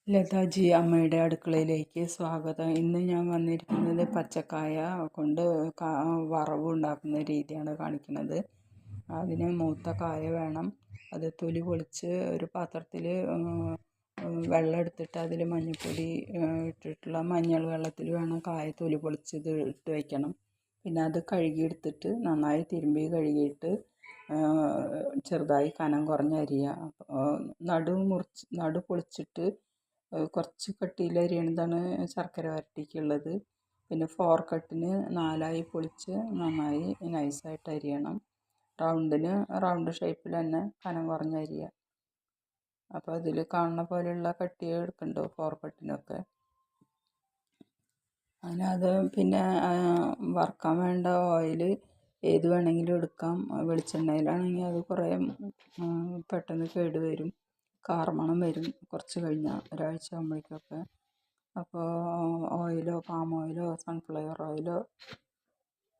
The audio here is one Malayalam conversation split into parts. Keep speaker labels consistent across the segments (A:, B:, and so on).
A: ലതാജി അമ്മയുടെ അടുക്കളയിലേക്ക് സ്വാഗതം. ഇന്ന് ഞാൻ വന്നിരിക്കുന്നത് പച്ചക്കായ കൊണ്ട് വറവ് ഉണ്ടാക്കുന്ന രീതിയാണ് കാണിക്കുന്നത്. അതിന് മൂത്ത കായ വേണം. അത് തൊലി പൊളിച്ച് ഒരു പാത്രത്തിൽ വെള്ളം എടുത്തിട്ട് അതിൽ മഞ്ഞൾപ്പൊടി ഇട്ടിട്ടുള്ള മഞ്ഞൾ വെള്ളത്തിൽ വേണം കായ തൊലി പൊളിച്ചത് ഇട്ട് വയ്ക്കണം. പിന്നെ അത് കഴുകിയെടുത്തിട്ട് നന്നായി തിരുമ്പി കഴുകിയിട്ട് ചെറുതായി കനം കുറഞ്ഞ അരിയുക. നടു പൊളിച്ചിട്ട് കുറച്ച് കട്ടിയിൽ അരിയണതാണ് ശർക്കര വരട്ടിക്കുള്ളത്. പിന്നെ ഫോർക്കട്ടിന് 4ആയി പൊളിച്ച് നന്നായി നൈസായിട്ട് അരിയണം. റൗണ്ട് ഷേപ്പിൽ തന്നെ കനം കുറഞ്ഞ അരിയുക. അപ്പോൾ അതിൽ കാണുന്ന പോലെയുള്ള കട്ടി എടുക്കുന്നുണ്ടോ ഫോർക്കട്ടിനൊക്കെ. അങ്ങനെ അത് പിന്നെ വറുക്കാൻ വേണ്ട ഓയിൽ ഏത് വേണമെങ്കിലും എടുക്കാം. വെളിച്ചെണ്ണയിലാണെങ്കിൽ അത് കുറേ പെട്ടെന്ന് കേട് വരും, കാർമണം വരും കുറച്ച് കഴിഞ്ഞാൽ, ഒരാഴ്ച ആകുമ്പോഴേക്കൊക്കെ. അപ്പോൾ ഓയിലോ പാം ഓയിലോ സൺഫ്ലവർ ഓയിലോ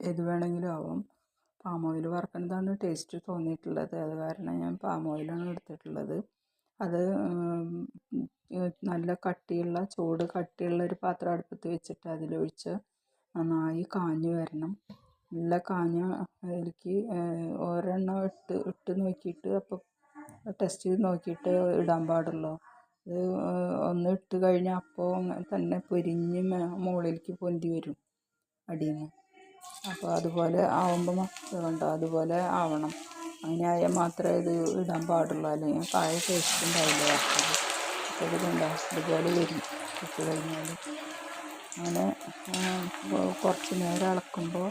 A: ഏത് വേണമെങ്കിലും ആവും. പാം ഓയിൽ വറുക്കുന്നതാണ് ടേസ്റ്റ് തോന്നിയിട്ടുള്ളത്. അത് കാരണം ഞാൻ പാം ഓയിലാണ് എടുത്തിട്ടുള്ളത്. അത് നല്ല ചൂട് കട്ടിയുള്ള ഒരു പാത്രം അടുപ്പത്ത് വെച്ചിട്ട് അതിലൊഴിച്ച് നന്നായി കാഞ്ഞ് വരണം. നല്ല കാഞ്ഞ അതിലേക്ക് ഒരെണ്ണം ഇട്ട് നോക്കിയിട്ട് അപ്പോൾ ടെസ്റ്റ് ചെയ്ത് നോക്കിയിട്ട് ഇടാൻ പാടുള്ളൂ. അത് ഒന്ന് ഇട്ട് കഴിഞ്ഞാൽ അപ്പോൾ തന്നെ പൊരിഞ്ഞ് മുകളിലേക്ക് പൊന്തി വരും അടിയിൽ നിന്ന്. അപ്പോൾ അതുപോലെ ആവുമ്പോൾ കണ്ടോ, അതുപോലെ ആവണം. അങ്ങനെ ആയാൽ മാത്രമേ ഇത് ഇടാൻ പാടുള്ളൂ, അല്ലെങ്കിൽ കായ ടേസ്റ്റ് ഉണ്ടാവില്ല വറുത്തത്. അപ്പോൾ ഇത് കണ്ടോ, ഇതുപോലെ വരും ഇട്ട് കഴിഞ്ഞാൽ. അങ്ങനെ കുറച്ച് നേരം ഇളക്കുമ്പോൾ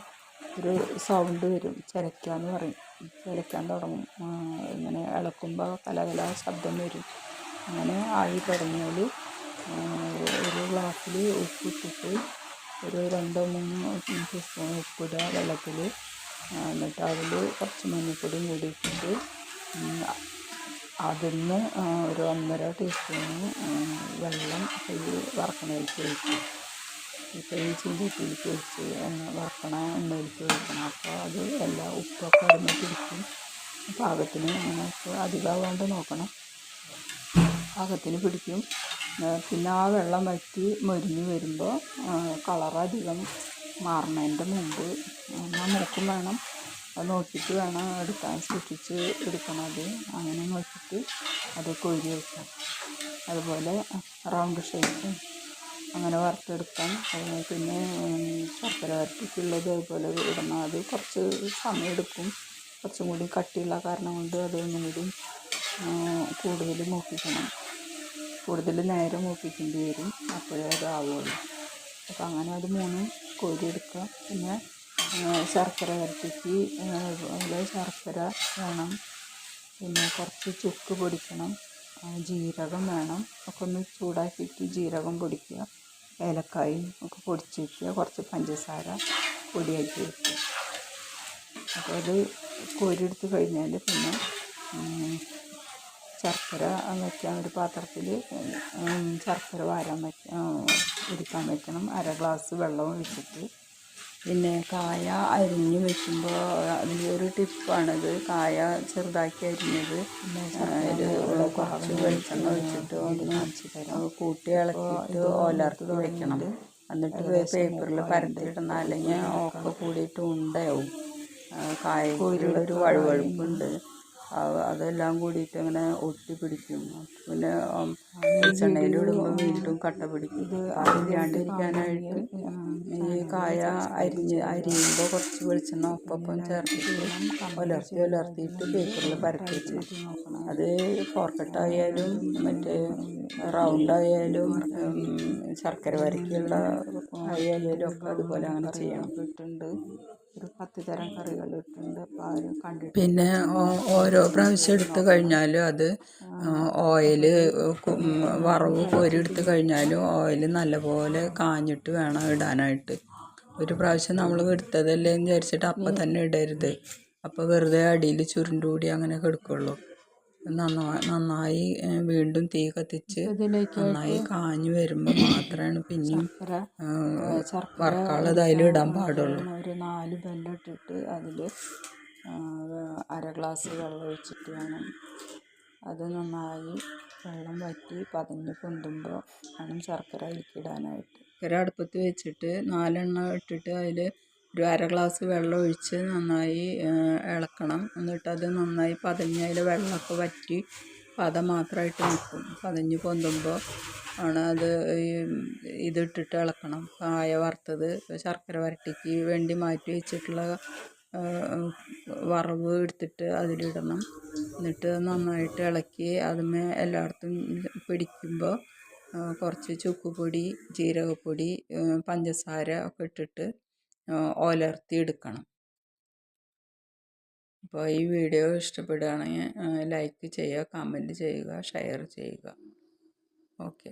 A: ഒരു സൗണ്ട് വരും, ചിലയ്ക്കാന്ന് പറയും. ചിലയ്ക്കാൻ തുടങ്ങും. ഇങ്ങനെ ഇളക്കുമ്പോൾ കലകല ശബ്ദം വരും. അങ്ങനെ ആയി തുടങ്ങിയാൽ ഒരു ഗ്ലാസ്സിൽ ഉപ്പിട്ടിട്ട് ഒരു 2-3 ടീസ്പൂൺ ഉപ്പിടുക വെള്ളത്തിൽ. എന്നിട്ട് അതിൽ കുറച്ച് മഞ്ഞൾപ്പൊടിയും കൂടി ഇട്ടിട്ട് അതിന്ന് ഒരു 1.5 ടീസ്പൂണ് വെള്ളം വറക്കണയിലേക്ക് ഒഴിക്കുക. ഇപ്പോൾ ഈ ചീഞ്ചട്ടിയിലേക്ക് ഒഴിച്ച് വറക്കണ എണ്ണയിലേക്ക് ഒഴിക്കണം. അപ്പോൾ അത് എല്ലാ ഉപ്പൊക്കെ അതിന് പിടിക്കും. പാകത്തിന് നമുക്ക് അധികമാകാണ്ട് നോക്കണം, പാകത്തിന് പിടിക്കും. പിന്നെ ആ വെള്ളം വറ്റി മൊരിഞ്ഞ് വരുമ്പോൾ കളറധികം മാറുന്നതിൻ്റെ മുമ്പ് നോക്കും വേണം. അത് നോക്കിയിട്ട് വേണം എടുക്കാൻ, സൂക്ഷിച്ച് എടുക്കണം. അത് അങ്ങനെ നോക്കിയിട്ട് അത് കോരി വയ്ക്കാം. അതുപോലെ റൗണ്ട് ഷേപ്പ് അങ്ങനെ വറുത്തെടുക്കാം. പിന്നെ ശർക്കര വരട്ടിക്കുള്ളത് അതുപോലെ ഇടണം. അത് കുറച്ച് സമയം എടുക്കും, കുറച്ചും കൂടി കട്ടിയുള്ള കാരണം കൊണ്ട് അതൊന്നും കൂടി കൂടുതൽ മൂപ്പിക്കണം, കൂടുതൽ നേരം മൂപ്പിക്കേണ്ടി വരും. അപ്പോഴേ അതാവുള്ളൂ. അപ്പോൾ അങ്ങനെ അത് 3 കോരിയെടുക്കുക. പിന്നെ ശർക്കര വരട്ടിക്ക് ശർക്കര വേണം. പിന്നെ കുറച്ച് ചുക്ക് പൊടിക്കണം, ജീരകം വേണം. ഒക്കെ ഒന്ന് ചൂടാക്കിയിട്ട് ജീരകം പൊടിക്കുക, ഏലക്കായും ഒക്കെ പൊടിച്ച് വയ്ക്കുക, കുറച്ച് പഞ്ചസാര പൊടിയാക്കി വയ്ക്കുക. അപ്പോൾ അത് കോരിയെടുത്ത് കഴിഞ്ഞാൽ പിന്നെ ശർക്കര വയ്ക്കാൻ ഒരു പാത്രത്തിൽ ശർക്കര ഉരുക്കാൻ വയ്ക്കണം. 1/2 ഗ്ലാസ് വെള്ളം ഒഴിച്ചിട്ട്. പിന്നെ കായ അരിഞ്ഞ് വയ്ക്കുമ്പോൾ അതിലൊരു ടിപ്പാണിത്. കായ ചെറുതാക്കി അരിഞ്ഞത് അതിൽ കുറച്ച് വെളിച്ചെണ്ണ ഒഴിച്ചിട്ട് ഒന്ന് കൂട്ടി ഇളക്കിയിട്ട് ഒലർത്തി വയ്ക്കണം. എന്നിട്ട് പേപ്പറിൽ പരത്തിയിടണം, അല്ലെങ്കിൽ ഒക്കെ കൂടിയിട്ട് ഉണ്ടയാവും. കായക്കുള്ളൊരു വഴുവഴുപ്പുണ്ട്, അതെല്ലാം കൂടിയിട്ട് ഇങ്ങനെ ഒട്ടി പിടിക്കും. പിന്നെ വെളിച്ചെണ്ണയിലിടുമ്പോൾ വീണ്ടും കട്ട പിടിക്കും. ഇത് അതില്ലാണ്ടിരിക്കാനായിട്ട് ഈ കായ അരിയുമ്പോൾ കുറച്ച് വെളിച്ചെണ്ണ ഒപ്പം ചേർത്തിട്ട് ഉലർത്തിയിട്ട് പേപ്പറിൽ പരത്തി വെച്ച്. അത് ഫോർക്കട്ടായാലും മറ്റേ റൗണ്ടായാലും ശർക്കര വരട്ടിയുള്ള ആയാലും ഒക്കെ അതുപോലെ അങ്ങനെ ചെയ്യണം. ഇട്ടുണ്ട് ഒരു 10 തരം കറികൾ ഇട്ടുണ്ട്. അപ്പോൾ ആരും കണ്ടിട്ട് പിന്നെ ഓരോ പ്രാവശ്യം എടുത്ത് കഴിഞ്ഞാലും അത് ഓയിൽ വറവ് കോരി എടുത്ത് കഴിഞ്ഞാലും ഓയിൽ നല്ലപോലെ കാഞ്ഞിട്ട് വേണം ഇടാനായിട്ട്. ഒരു പ്രാവശ്യം നമ്മൾ എടുത്തതല്ലേ എന്ന് വിചാരിച്ചിട്ട് അപ്പം തന്നെ ഇടരുത്. അപ്പോൾ വെറുതെ അടിയിൽ ചുരുണ്ടുകൂടി അങ്ങനെ കിടക്കുള്ളൂ. നന്നായി വീണ്ടും തീ കത്തിച്ച് നന്നായി കാഞ്ഞു വരുമ്പോൾ മാത്രമാണ് പിന്നെയും വറക്കാനുള്ളത് അതിലിടാൻ പാടുള്ളൂ. ഒരു 4 ബെല്ലം ഇട്ടിട്ട് അതിൽ 1/2 ഗ്ലാസ് വെള്ളം ഒഴിച്ചിട്ട് വേണം അത് നന്നായി വെള്ളം വറ്റി പതഞ്ഞ് പൊന്തുമ്പോൾ വേണം ശർക്കര അതിലേക്കിടാനായിട്ട്. ശർക്കര അടുപ്പത്ത് വെച്ചിട്ട് 4 ഇട്ടിട്ട് അതിൽ ഒരു അര ഗ്ലാസ് വെള്ളം ഒഴിച്ച് നന്നായി ഇളക്കണം. എന്നിട്ടത് നന്നായി പതഞ്ഞ് അതിൽ വെള്ളമൊക്കെ വറ്റി പത മാത്രമായിട്ട് നിൽക്കും. പതഞ്ഞ് പൊന്തുമ്പോൾ ആണ് അത് ഇതിട്ടിട്ട് ഇളക്കണം. കായ വറുത്തത് ശർക്കര വരട്ടിക്ക് വേണ്ടി മാറ്റി വെച്ചിട്ടുള്ള വറവ് എടുത്തിട്ട് അതിലിടണം. എന്നിട്ട് നന്നായിട്ട് ഇളക്കി അതിന്മേൽ എല്ലായിടത്തും പിടിക്കുമ്പോൾ കുറച്ച് ചുക്കുപൊടി, ജീരകപ്പൊടി, പഞ്ചസാര ഒക്കെ ഇട്ടിട്ട് ഒലർത്തി എടുക്കണം. അപ്പോൾ ഈ വീഡിയോ ഇഷ്ടപ്പെടുകയാണെങ്കിൽ ലൈക്ക് ചെയ്യുക, കമൻറ്റ് ചെയ്യുക, ഷെയർ ചെയ്യുക. ഓക്കെ.